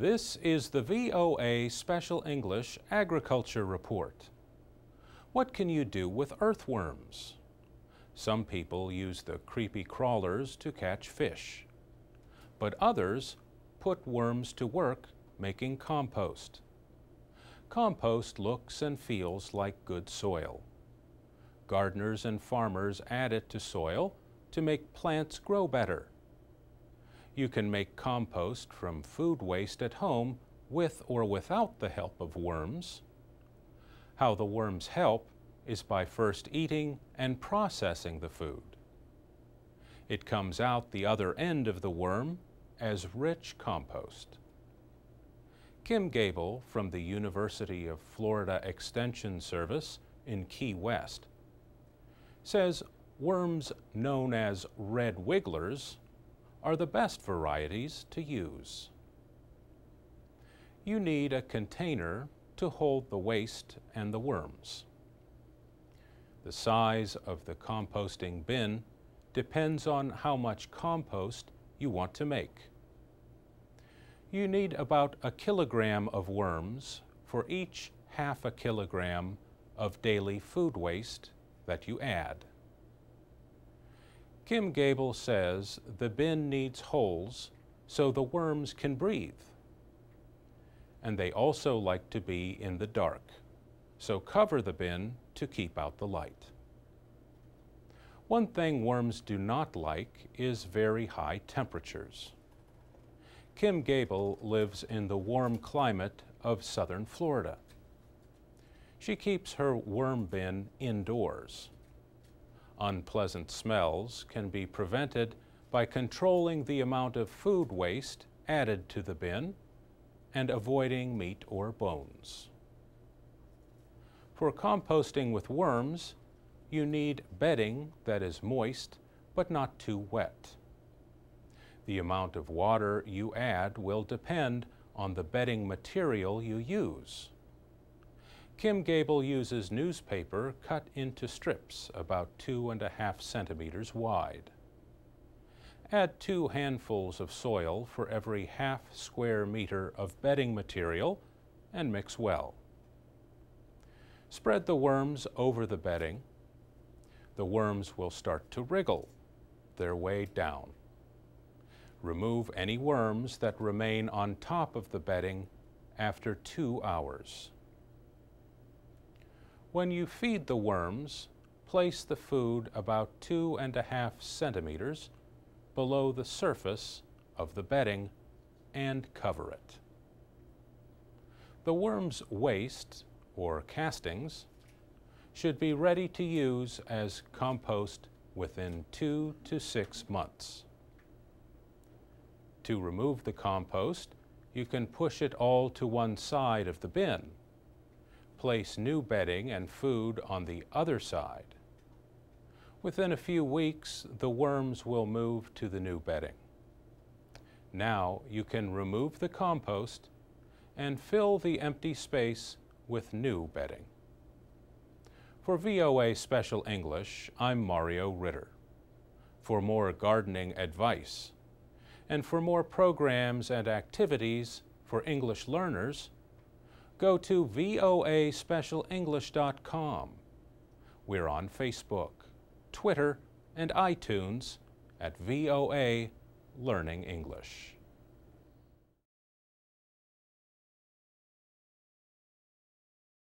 This is the VOA Special English Agriculture Report. What can you do with earthworms? Some people use the creepy crawlers to catch fish, but others put worms to work making compost. Compost looks and feels like good soil. Gardeners and farmers add it to soil to make plants grow better. You can make compost from food waste at home with or without the help of worms. How the worms help is by first eating and processing the food. It comes out the other end of the worm as rich compost. Kim Gable from the University of Florida Extension Service in Key West says worms known as red wigglers are the best varieties to use. You need a container to hold the waste and the worms. The size of the composting bin depends on how much compost you want to make. You need about 1 kilogram of worms for each half a kilogram of daily food waste that you add. Kim Gable says the bin needs holes so the worms can breathe. And they also like to be in the dark, so cover the bin to keep out the light. One thing worms do not like is very high temperatures. Kim Gable lives in the warm climate of southern Florida. She keeps her worm bin indoors. Unpleasant smells can be prevented by controlling the amount of food waste added to the bin and avoiding meat or bones. For composting with worms, you need bedding that is moist but not too wet. The amount of water you add will depend on the bedding material you use. Kim Gable uses newspaper cut into strips about 2.5 centimeters wide. Add 2 handfuls of soil for every half square meter of bedding material and mix well. Spread the worms over the bedding. The worms will start to wriggle their way down. Remove any worms that remain on top of the bedding after 2 hours. When you feed the worms, place the food about 2.5 centimeters below the surface of the bedding and cover it. The worms' waste, or castings, should be ready to use as compost within 2 to 6 months. To remove the compost, you can push it all to one side of the bin. Place new bedding and food on the other side. Within a few weeks, the worms will move to the new bedding. Now you can remove the compost and fill the empty space with new bedding. For VOA Special English, I'm Mario Ritter. For more gardening advice, and for more programs and activities for English learners, go to voaspecialenglish.com. We're on Facebook, Twitter, and iTunes at VOA Learning English.